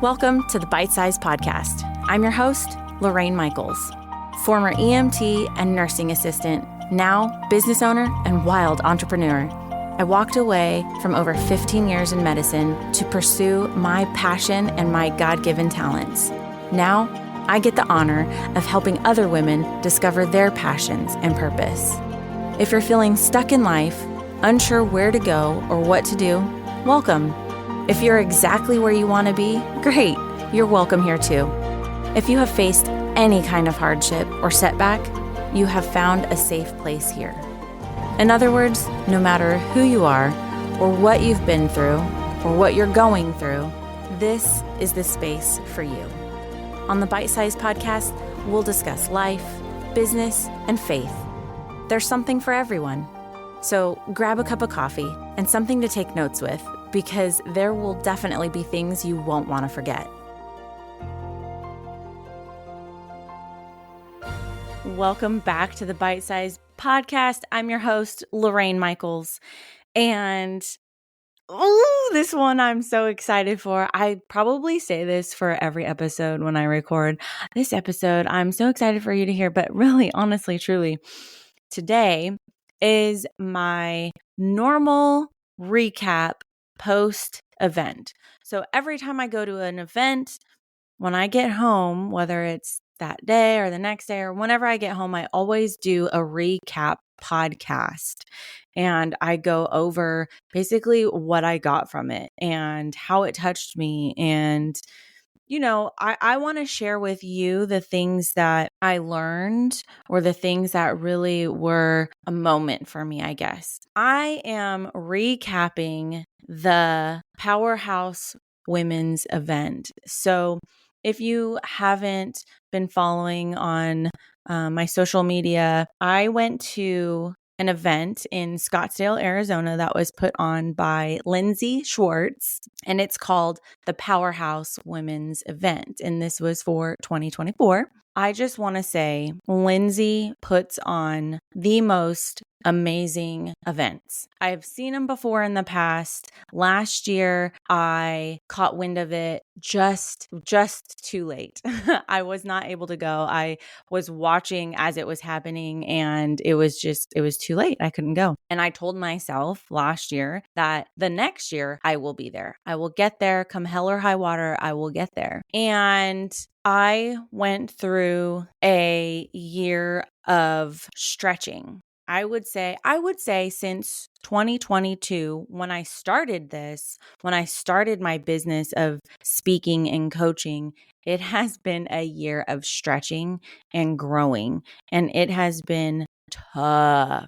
Welcome to the Bite Size Podcast. I'm your host, Lorraine Michaels, former EMT and nursing assistant, now business owner and wild entrepreneur. I walked away from over 15 years in medicine to pursue my passion and my God-given talents. Now, I get the honor of helping other women discover their passions and purpose. If you're feeling stuck in life, unsure where to go or what to do, welcome. If you're exactly where you want to be, great, you're welcome here too. If you have faced any kind of hardship or setback, you have found a safe place here. In other words, no matter who you are, or what you've been through, or what you're going through, this is the space for you. On the Bite Size Podcast, we'll discuss life, business, and faith. There's something for everyone. So grab a cup of coffee and something to take notes with, because there will definitely be things you won't want to forget. Welcome back to the Bite Size Podcast. I'm your host, Lorraine Michaels. And this one I'm so excited for. I probably say this for every episode when I record. This episode, I'm so excited for you to hear. But really, honestly, truly, today is my normal recap post-event. So every time I go to an event, when I get home, whether it's that day or the next day or whenever I get home, I always do a recap podcast. And I go over basically what I got from it and how it touched me. And, you know, I want to share with you the things that I learned or the things that really were a moment for me, I guess. I am recapping the Powerhouse Women's event. So if you haven't been following on my social media, I went to an event in Scottsdale, Arizona that was put on by Lindsey Schwartz, and it's called the Powerhouse Women's event. And this was for 2024. I just want to say Lindsey puts on the most amazing events. I've seen them before in the past. Last year, I caught wind of it just too late. I was not able to go. I was watching as it was happening, and it was too late. I couldn't go. And I told myself last year that the next year I will be there. I will get there. Come hell or high water, I will get there. And I went through a year of stretching. I would say since 2022, when I started my business of speaking and coaching, it has been a year of stretching and growing, and it has been tough.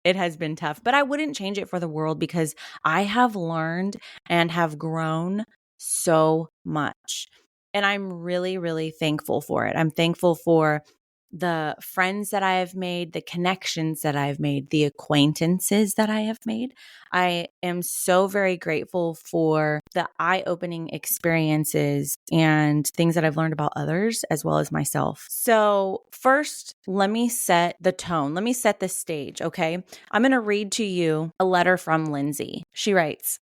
It has been tough, but I wouldn't change it for the world because I have learned and have grown so much. And I'm really, really thankful for it. I'm thankful for the friends that I have made, the connections that I've made, the acquaintances that I have made. I am so very grateful for the eye-opening experiences and things that I've learned about others as well as myself. So first, let me set the tone. Let me set the stage, okay? I'm going to read to you a letter from Lindsey. She writes,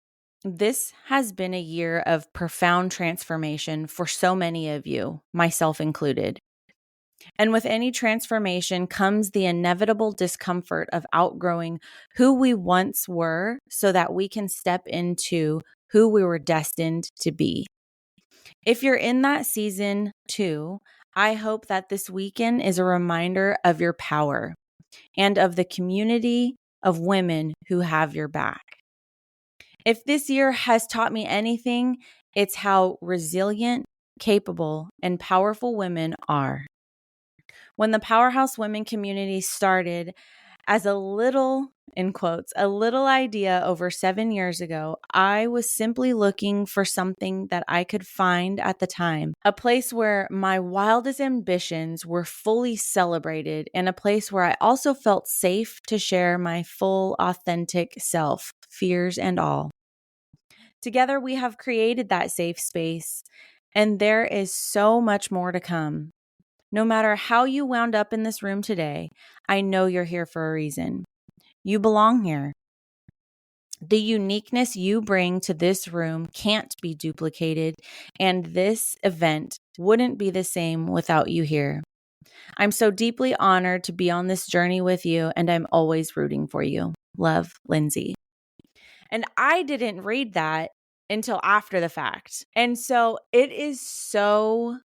"This has been a year of profound transformation for so many of you, myself included. And with any transformation comes the inevitable discomfort of outgrowing who we once were so that we can step into who we were destined to be. If you're in that season too, I hope that this weekend is a reminder of your power and of the community of women who have your back. If this year has taught me anything, it's how resilient, capable, and powerful women are. When the Powerhouse Women community started as a little, in quotes, a little idea over 7 years ago, I was simply looking for something that I could find at the time, a place where my wildest ambitions were fully celebrated and a place where I also felt safe to share my full, authentic self, fears and all. Together, we have created that safe space, and there is so much more to come. No matter how you wound up in this room today, I know you're here for a reason. You belong here. The uniqueness you bring to this room can't be duplicated, and this event wouldn't be the same without you here. I'm so deeply honored to be on this journey with you, and I'm always rooting for you. Love, Lindsey. And I didn't read that until after the fact. And so it is so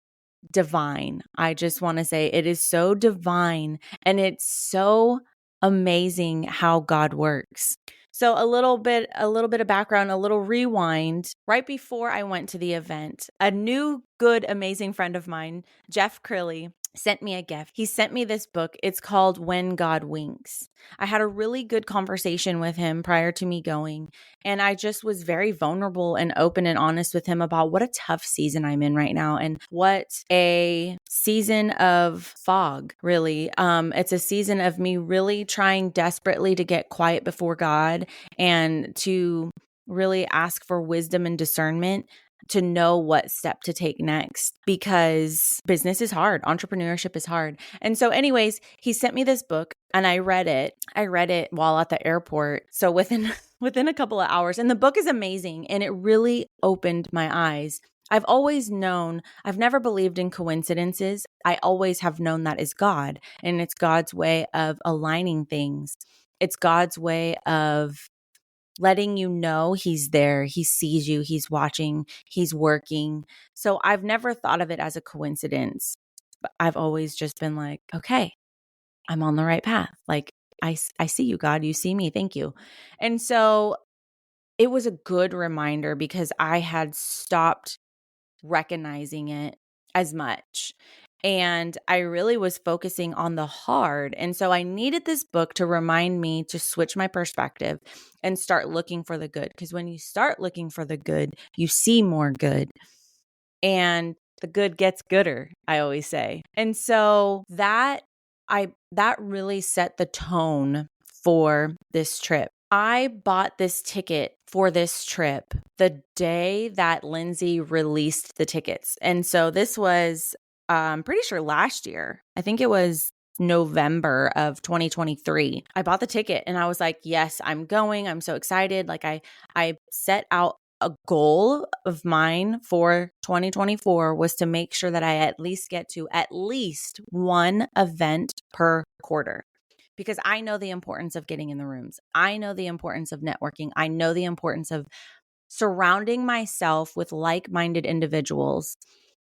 divine. I just want to say it is so divine, and it's so amazing how God works. So a little bit of background, a little rewind. Right before I went to the event, a new, good, amazing friend of mine, Jeff Crilly, sent me a gift. He sent me this book. It's called When God Winks. I had a really good conversation with him prior to me going, and I just was very vulnerable and open and honest with him about what a tough season I'm in right now and what a season of fog, really. It's a season of me really trying desperately to get quiet before God and to really ask for wisdom and discernment to know what step to take next, because business is hard. Entrepreneurship is hard. And so anyways, he sent me this book and I read it. I read it while at the airport. So within a couple of hours, and the book is amazing and it really opened my eyes. I've always known, I've never believed in coincidences. I always have known that is God, and it's God's way of aligning things. It's God's way of letting you know he's there, he sees you, he's watching, he's working. So I've never thought of it as a coincidence, but I've always just been like, okay, I'm on the right path. Like, I see you, God, you see me. Thank you. And so it was a good reminder because I had stopped recognizing it as much. And I really was focusing on the hard. And so I needed this book to remind me to switch my perspective and start looking for the good. Because when you start looking for the good, you see more good. And the good gets gooder, I always say. And so that really set the tone for this trip. I bought this ticket for this trip the day that Lindsey released the tickets. And so this was, I'm pretty sure last year. I think it was November of 2023. I bought the ticket and I was like, yes, I'm going. I'm so excited. Like I set out a goal of mine for 2024 was to make sure that I at least get to at least one event per quarter. Because I know the importance of getting in the rooms. I know the importance of networking. I know the importance of surrounding myself with like-minded individuals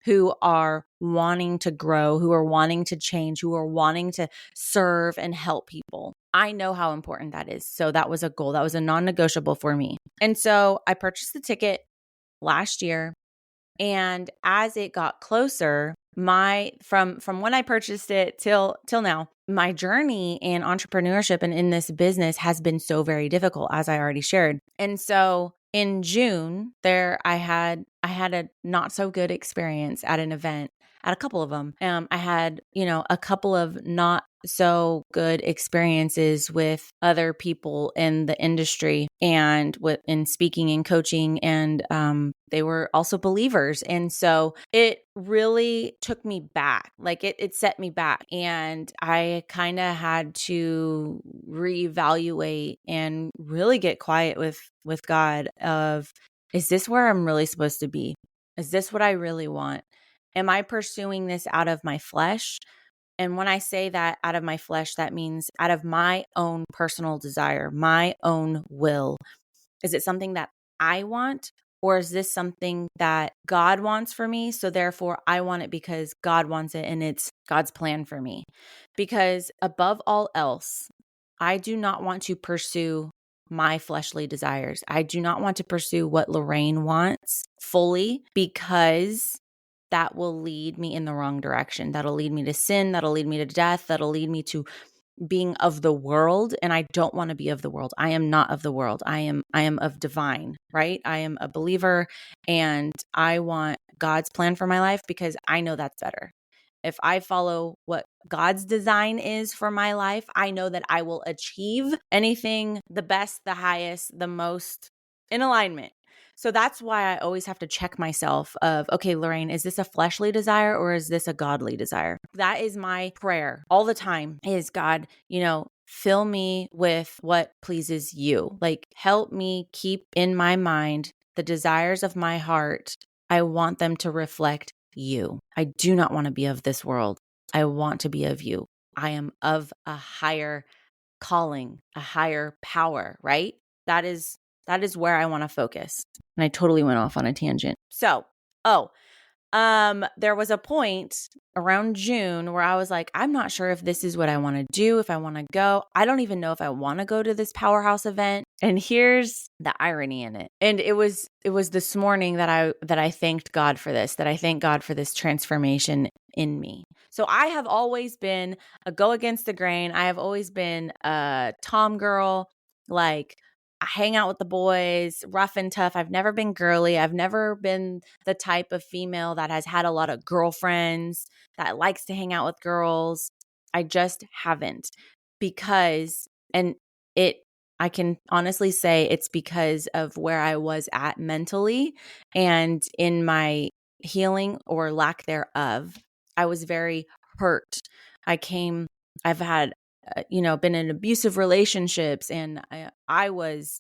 who are wanting to grow, who are wanting to change, who are wanting to serve and help people. I know how important that is. So that was a goal. That was a non-negotiable for me. And so I purchased the ticket last year. And as it got closer, from when I purchased it till now, my journey in entrepreneurship and in this business has been so very difficult, as I already shared. And so in June, I had a not so good experience at an event, at a couple of them. I had, a couple of not so good experiences with other people in the industry and in speaking and coaching, and they were also believers. And so it really took me back. Like it set me back, and I kind of had to reevaluate and really get quiet with God of, is this where I'm really supposed to be? Is this what I really want? Am I pursuing this out of my flesh? And when I say that out of my flesh, that means out of my own personal desire, my own will. Is it something that I want, or is this something that God wants for me? So therefore I want it because God wants it and it's God's plan for me. Because above all else, I do not want to pursue my fleshly desires. I do not want to pursue what Lorraine wants fully, because that will lead me in the wrong direction. That'll lead me to sin. That'll lead me to death. That'll lead me to being of the world. And I don't want to be of the world. I am not of the world. I am of divine, right? I am a believer, and I want God's plan for my life because I know that's better. If I follow what God's design is for my life, I know that I will achieve anything, the best, the highest, the most in alignment. So that's why I always have to check myself of, okay, Lorraine, is this a fleshly desire or is this a godly desire? That is my prayer all the time is, God, fill me with what pleases you. Like, help me keep in my mind the desires of my heart. I want them to reflect you. I do not want to be of this world. I want to be of you. I am of a higher calling, a higher power, right? That is where I want to focus. And I totally went off on a tangent. So, there was a point around June where I was like, I'm not sure if this is what I want to do, if I want to go. I don't even know if I want to go to this Powerhouse event. And here's the irony in it. And it was this morning that I thanked God for this, that I thank God for this transformation in me. So I have always been a go against the grain. I have always been a tom girl, like I hang out with the boys, rough and tough. I've never been girly. I've never been the type of female that has had a lot of girlfriends, that likes to hang out with girls. I just haven't, because, and I can honestly say it's because of where I was at mentally and in my healing or lack thereof. I was very hurt. I've had been in abusive relationships, and I was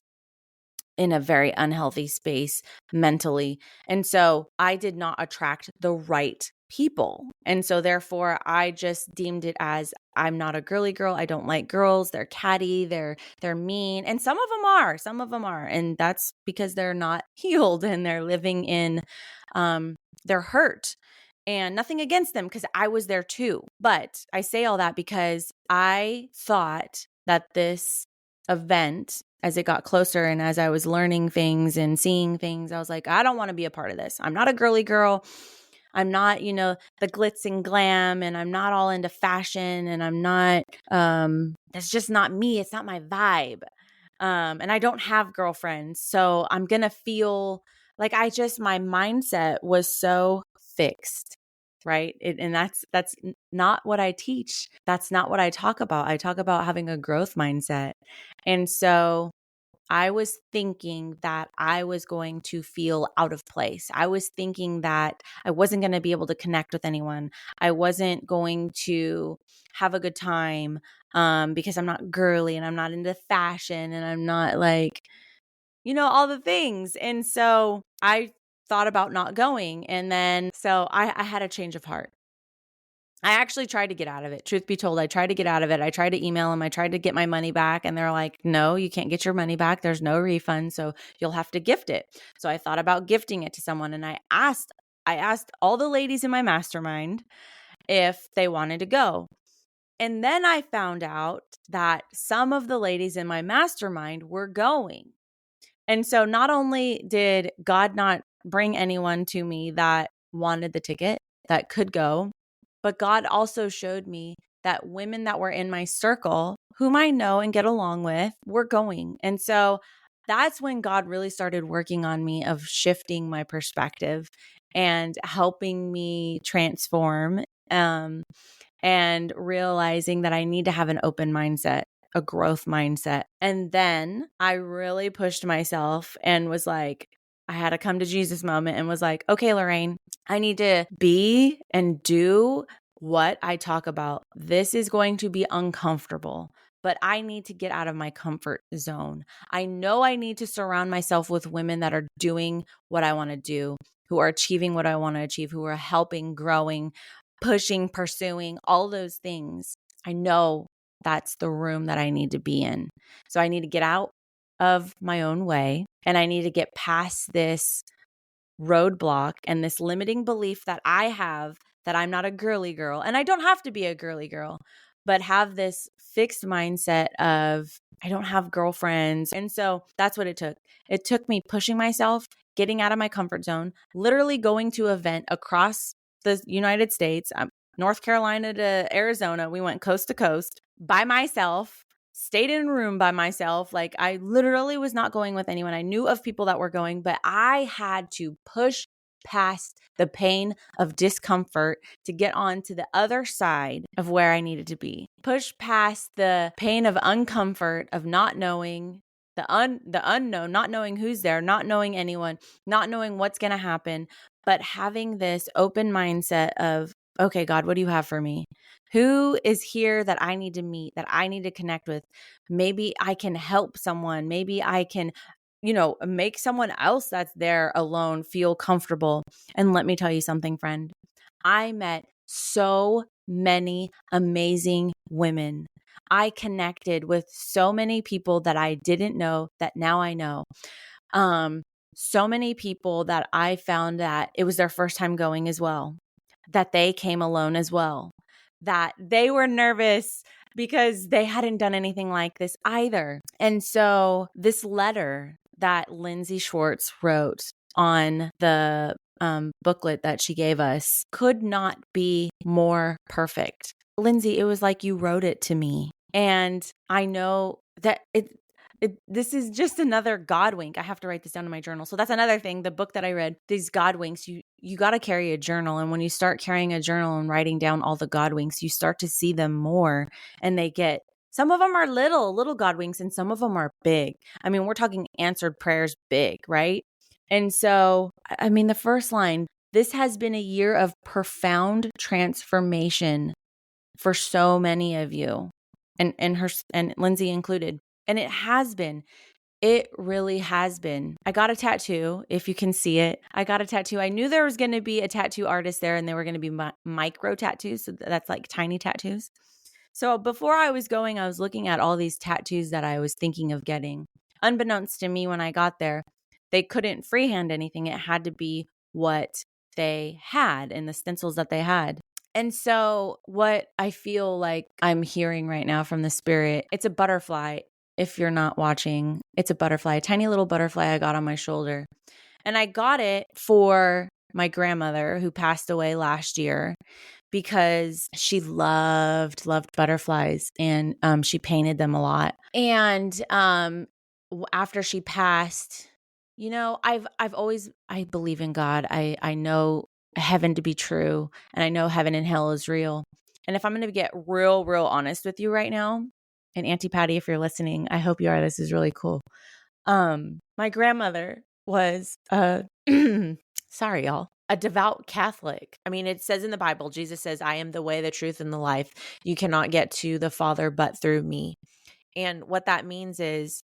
in a very unhealthy space mentally. And so I did not attract the right people. And so therefore I just deemed it as, I'm not a girly girl. I don't like girls. They're catty. They're mean. And some of them are. And that's because they're not healed and they're living in their hurt. And nothing against them, because I was there too. But I say all that because I thought that this event, as it got closer and as I was learning things and seeing things, I was like, I don't want to be a part of this. I'm not a girly girl. I'm not, the glitz and glam, and I'm not all into fashion, and I'm not, that's just not me. It's not my vibe. And I don't have girlfriends. So I'm going to feel like my mindset was so fixed. Right. And that's not what I teach. That's not what I talk about. I talk about having a growth mindset. And so I was thinking that I was going to feel out of place. I was thinking that I wasn't going to be able to connect with anyone. I wasn't going to have a good time because I'm not girly and I'm not into fashion and I'm not like, all the things. And so I thought about not going. And then so I had a change of heart. I actually tried to get out of it. Truth be told, I tried to get out of it. I tried to email them. I tried to get my money back, and they're like, no, you can't get your money back. There's no refund. So you'll have to gift it. So I thought about gifting it to someone, and I asked all the ladies in my mastermind if they wanted to go. And then I found out that some of the ladies in my mastermind were going. And so not only did God not bring anyone to me that wanted the ticket, that could go, but God also showed me that women that were in my circle, whom I know and get along with, were going. And so that's when God really started working on me, of shifting my perspective and helping me transform, and realizing that I need to have an open mindset, a growth mindset. And then I really pushed myself and was like, I had a come to Jesus moment and was like, okay, Lorraine, I need to be and do what I talk about. This is going to be uncomfortable, but I need to get out of my comfort zone. I know I need to surround myself with women that are doing what I want to do, who are achieving what I want to achieve, who are helping, growing, pushing, pursuing, all those things. I know that's the room that I need to be in. So I need to get out of my own way, and I need to get past this roadblock and this limiting belief that I have that I'm not a girly girl. And I don't have to be a girly girl, but have this fixed mindset of I don't have girlfriends. And so that's what it took. It took me pushing myself, getting out of my comfort zone, literally going to an event across the United States, North Carolina to Arizona. We went coast to coast by myself, stayed in a room by myself. Like, I literally was not going with anyone. I knew of people that were going, but I had to push past the pain of discomfort to get on to the other side of where I needed to be. Push past the pain of uncomfort, of not knowing, the unknown, not knowing who's there, not knowing anyone, not knowing what's going to happen, but having this open mindset of okay, God, what do you have for me? Who is here that I need to meet, that I need to connect with? Maybe I can help someone. Maybe I can, make someone else that's there alone feel comfortable. And let me tell you something, friend. I met so many amazing women. I connected with so many people that I didn't know that now I know. So many people that I found that it was their first time going as well, that they came alone as well, that they were nervous because they hadn't done anything like this either. And so this letter that Lindsey Schwartz wrote on the booklet that she gave us could not be more perfect. Lindsey, it was like you wrote it to me. And I know that this is just another God wink. I have to write this down in my journal. So that's another thing. The book that I read, these God winks, you got to carry a journal. And when you start carrying a journal and writing down all the God winks, you start to see them more. And some of them are little God winks, and some of them are big. I mean, we're talking answered prayers big, right? And so, I mean, the first line, this has been a year of profound transformation for so many of you, and Lindsey included. And it has been. It really has been. I got a tattoo, if you can see it. I got a tattoo. I knew there was going to be a tattoo artist there, and they were going to be micro tattoos. So that's like tiny tattoos. So before I was going, I was looking at all these tattoos that I was thinking of getting. Unbeknownst to me, when I got there, they couldn't freehand anything. It had to be what they had and the stencils that they had. And so what I feel like I'm hearing right now from the spirit, it's a butterfly. If you're not watching, it's a butterfly, a tiny little butterfly I got on my shoulder. And I got it for my grandmother who passed away last year because she loved butterflies, and she painted them a lot. And after she passed, I've always, I believe in God. I know heaven to be true, and I know heaven and hell is real. And if I'm going to get real honest with you right now, and Auntie Patty, if you're listening, I hope you are. This is really cool. My grandmother was sorry, y'all, a devout Catholic. I mean, it says in the Bible, Jesus says, I am the way, the truth, and the life. You cannot get to the Father but through me. And what that means is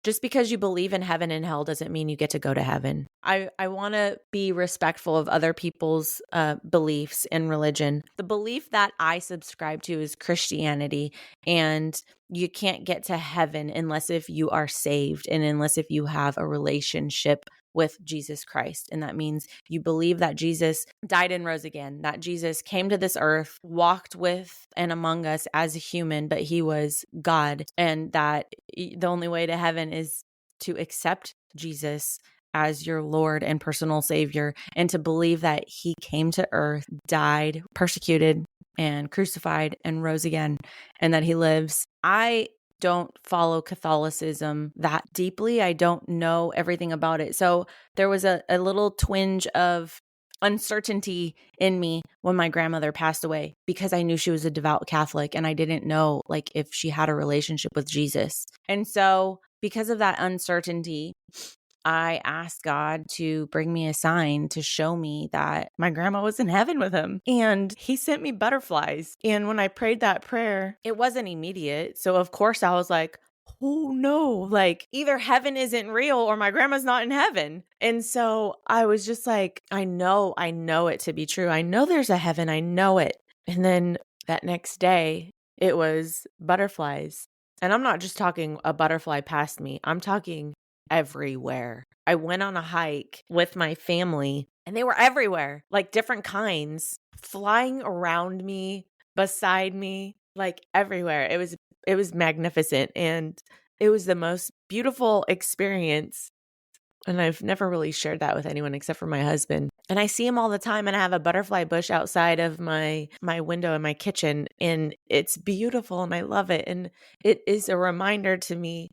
just because you believe in heaven and hell doesn't mean you get to go to heaven. I want to be respectful of other people's beliefs in religion. The belief that I subscribe to is Christianity, and you can't get to heaven unless if you are saved and unless if you have a relationship with Jesus Christ. And that means you believe that Jesus died and rose again, that Jesus came to this earth, walked with and among us as a human, but he was God, and that the only way to heaven is to accept Jesus as your Lord and personal Savior, and to believe that he came to earth, died, persecuted, and crucified, and rose again, and that he lives. I don't follow Catholicism that deeply. I don't know everything about it. So there was a little twinge of uncertainty in me when my grandmother passed away, because I knew she was a devout Catholic and I didn't know like if she had a relationship with Jesus. And so because of that uncertainty, I asked God to bring me a sign to show me that my grandma was in heaven with him. And he sent me butterflies. And when I prayed that prayer, it wasn't immediate. So of course I was like, oh no, like either heaven isn't real or my grandma's not in heaven. And so I was just like, I know it to be true. I know there's a heaven. I know it. And then that next day, it was butterflies. And I'm not just talking a butterfly past me. I'm talking everywhere. I went on a hike with my family and they were everywhere, like different kinds, flying around me, beside me, like everywhere. It was magnificent, and it was the most beautiful experience. And I've never really shared that with anyone except for my husband. And I see him all the time, and I have a butterfly bush outside of my window in my kitchen, and it's beautiful and I love it. And it is a reminder to me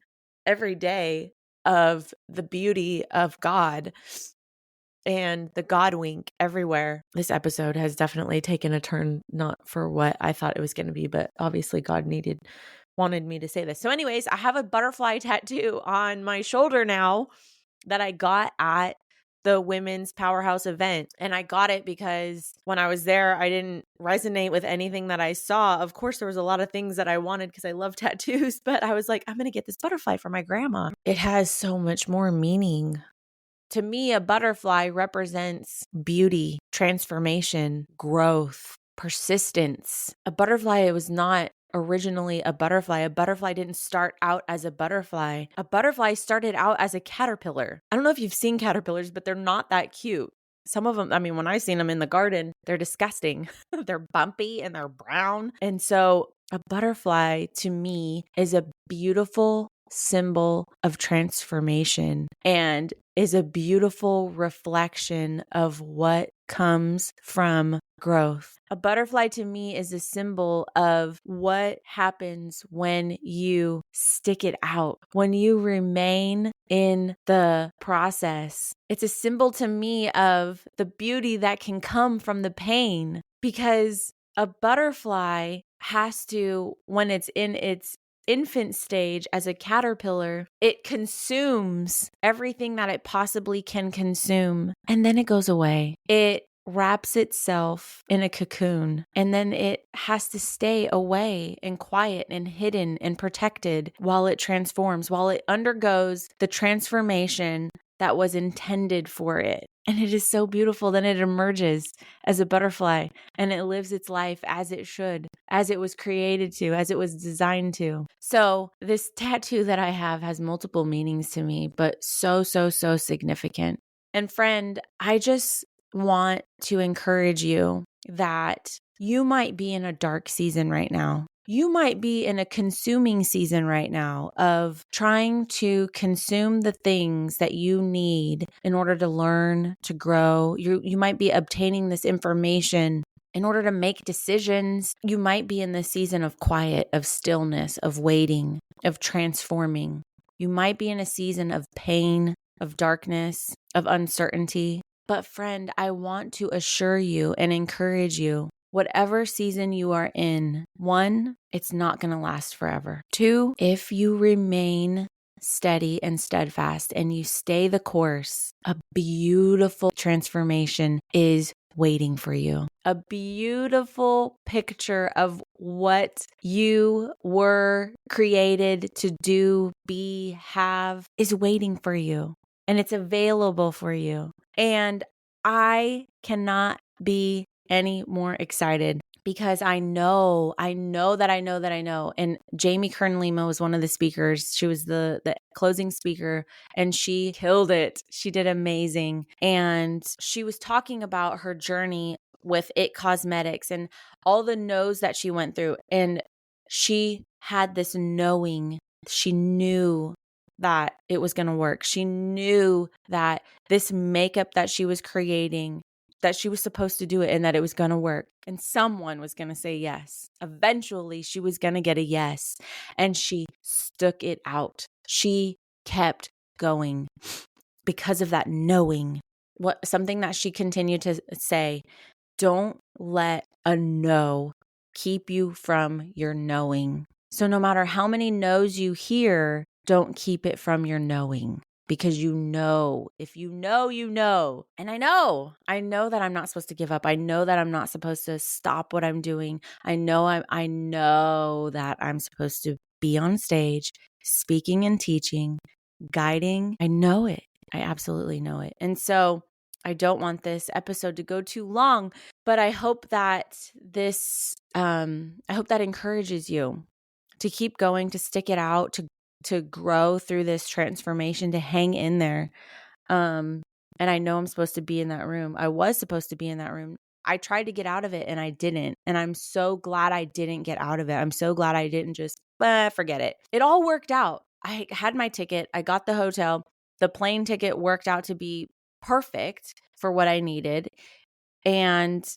every day of the beauty of God and the God wink everywhere. This episode has definitely taken a turn, not for what I thought it was going to be, but obviously God wanted me to say this. So anyways, I have a butterfly tattoo on my shoulder now that I got at the women's Powerhouse event. And I got it because when I was there, I didn't resonate with anything that I saw. Of course, there was a lot of things that I wanted because I love tattoos, but I was like, I'm going to get this butterfly for my grandma. It has so much more meaning. To me, a butterfly represents beauty, transformation, growth, persistence. A butterfly was not originally a butterfly. A butterfly didn't start out as a butterfly. A butterfly started out as a caterpillar. I don't know if you've seen caterpillars, but they're not that cute. Some of them, I mean, when I seen them in the garden, they're disgusting. They're bumpy and they're brown. And so a butterfly to me is a beautiful symbol of transformation and is a beautiful reflection of what comes from growth. A butterfly to me is a symbol of what happens when you stick it out, when you remain in the process. It's a symbol to me of the beauty that can come from the pain, because a butterfly has to, when it's in its infant stage as a caterpillar, it consumes everything that it possibly can consume, and then it goes away. It wraps itself in a cocoon, and then it has to stay away and quiet and hidden and protected while it transforms, while it undergoes the transformation that was intended for it. And it is so beautiful. Then it emerges as a butterfly and it lives its life as it should, as it was created to, as it was designed to. So this tattoo that I have has multiple meanings to me, but so significant. And friend, I just want to encourage you that you might be in a dark season right now. You might be in a consuming season right now of trying to consume the things that you need in order to learn, to grow. You might be obtaining this information in order to make decisions. You might be in this season of quiet, of stillness, of waiting, of transforming. You might be in a season of pain, of darkness, of uncertainty. But friend, I want to assure you and encourage you, whatever season you are in, 1, it's not going to last forever. 2, if you remain steady and steadfast and you stay the course, a beautiful transformation is waiting for you. A beautiful picture of what you were created to do, be, have is waiting for you, and it's available for you. And I cannot be any more excited because I know. And Jamie Kern Lima was one of the speakers. She was the closing speaker and she killed it. She did amazing. And she was talking about her journey with It Cosmetics and all the no's that she went through. And she had this knowing. She knew that it was going to work. She knew that this makeup that she was creating, that she was supposed to do it and that it was going to work. And someone was going to say yes. Eventually, she was going to get a yes. And she stuck it out. She kept going because of that knowing. Something that she continued to say, don't let a no keep you from your knowing. So no matter how many no's you hear, don't keep it from your knowing, because you know, if you know, you know. And I know that I'm not supposed to give up. I know that I'm not supposed to stop what I'm doing. I know that I'm supposed to be on stage, speaking and teaching, guiding. I know it. I absolutely know it. And so I don't want this episode to go too long, but I hope that I hope that encourages you to keep going, to stick it out, to grow through this transformation, to hang in there. And I know I'm supposed to be in that room. I was supposed to be in that room. I tried to get out of it and I didn't. And I'm so glad I didn't get out of it. I'm so glad I didn't just forget it. It all worked out. I had my ticket. I got the hotel. The plane ticket worked out to be perfect for what I needed. And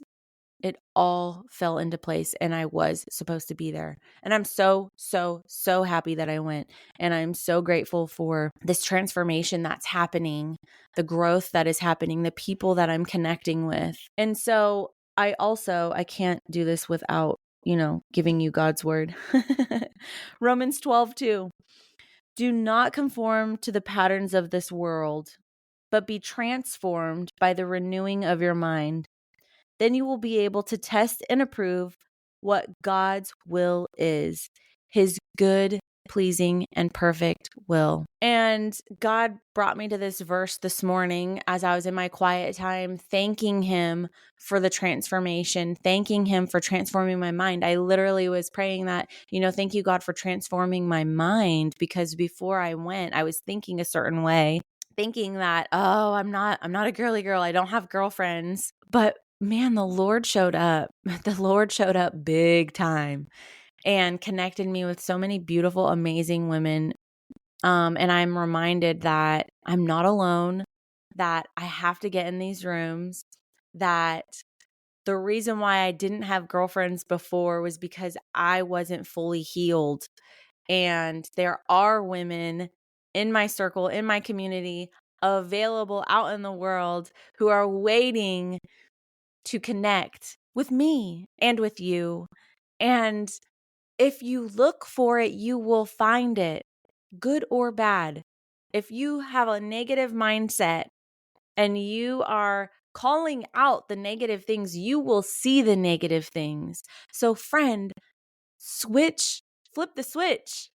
it all fell into place and I was supposed to be there. And I'm so happy that I went. And I'm so grateful for this transformation that's happening, the growth that is happening, the people that I'm connecting with. And so I can't do this without, giving you God's word. Romans 12:2. Do not conform to the patterns of this world, but be transformed by the renewing of your mind. Then you will be able to test and approve what God's will is, his good, pleasing, and perfect will. And God brought me to this verse this morning as I was in my quiet time, thanking him for the transformation, thanking him for transforming my mind. I literally was praying that, thank you, God, for transforming my mind, because before I went, I was thinking a certain way, thinking that, oh, I'm not a girly girl. I don't have girlfriends. But man, the Lord showed up. The Lord showed up big time and connected me with so many beautiful, amazing women. And I'm reminded that I'm not alone, that I have to get in these rooms, that the reason why I didn't have girlfriends before was because I wasn't fully healed. And there are women in my circle, in my community, available out in the world who are waiting to connect with me and with you. And if you look for it, you will find it, good or bad. If you have a negative mindset and you are calling out the negative things, you will see the negative things. So, friend, flip the switch,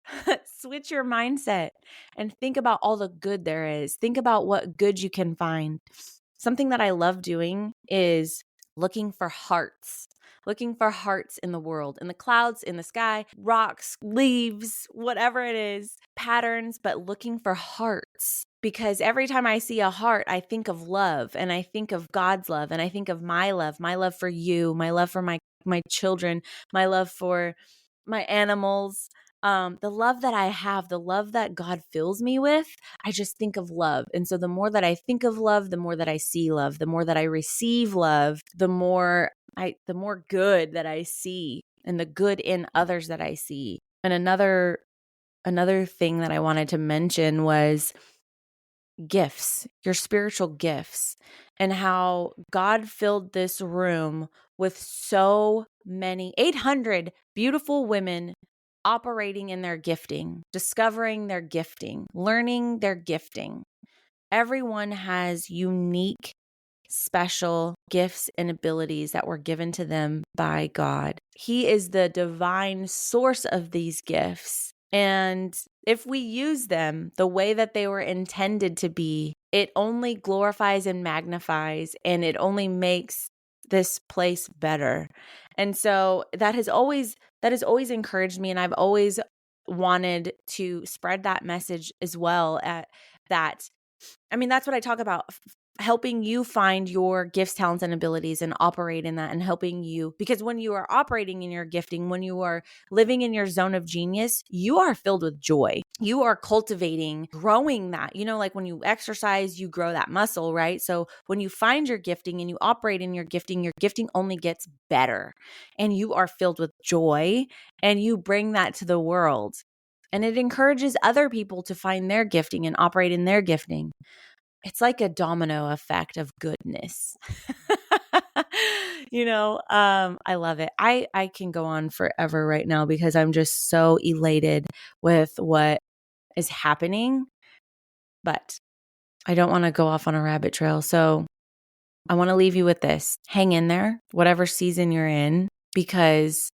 switch your mindset and think about all the good there is. Think about what good you can find. Something that I love doing is looking for hearts in the world, in the clouds, in the sky, rocks, leaves, whatever it is, patterns, but looking for hearts. Because every time I see a heart, I think of love, and I think of God's love, and I think of my love for you, my love for my children, my love for my animals, the love that I have, the love that God fills me with. I just think of love. And so the more that I think of love, the more that I see love, the more that I receive love, the more good that I see, and the good in others that I see. And another thing that I wanted to mention was gifts, your spiritual gifts, and how God filled this room with so many 800 beautiful women operating in their gifting, discovering their gifting, learning their gifting. Everyone has unique, special gifts and abilities that were given to them by God. He is the divine source of these gifts. And if we use them the way that they were intended to be, it only glorifies and magnifies, and it only makes this place better. And so that has always encouraged me, and I've always wanted to spread that message as well. That's what I talk about, helping you find your gifts, talents, and abilities and operate in that, and helping you, because when you are operating in your gifting, when you are living in your zone of genius, you are filled with joy. You are cultivating, growing that. Like when you exercise, you grow that muscle, right? So when you find your gifting and you operate in your gifting only gets better, and you are filled with joy, and you bring that to the world. And it encourages other people to find their gifting and operate in their gifting. It's like a domino effect of goodness. I love it. I can go on forever right now because I'm just so elated with what is happening. But I don't want to go off on a rabbit trail. So I want to leave you with this. Hang in there, whatever season you're in, because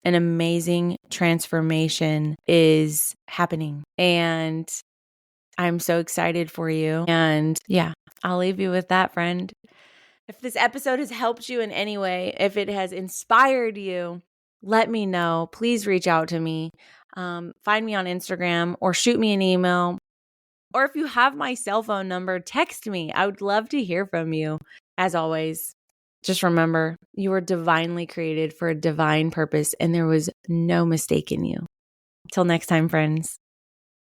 an amazing transformation is happening. And I'm so excited for you. And yeah, I'll leave you with that, friend. If this episode has helped you in any way, if it has inspired you, let me know. Please reach out to me. Find me on Instagram or shoot me an email. Or if you have my cell phone number, text me. I would love to hear from you. As always, just remember, you were divinely created for a divine purpose, and there was no mistake in you. Till next time, friends.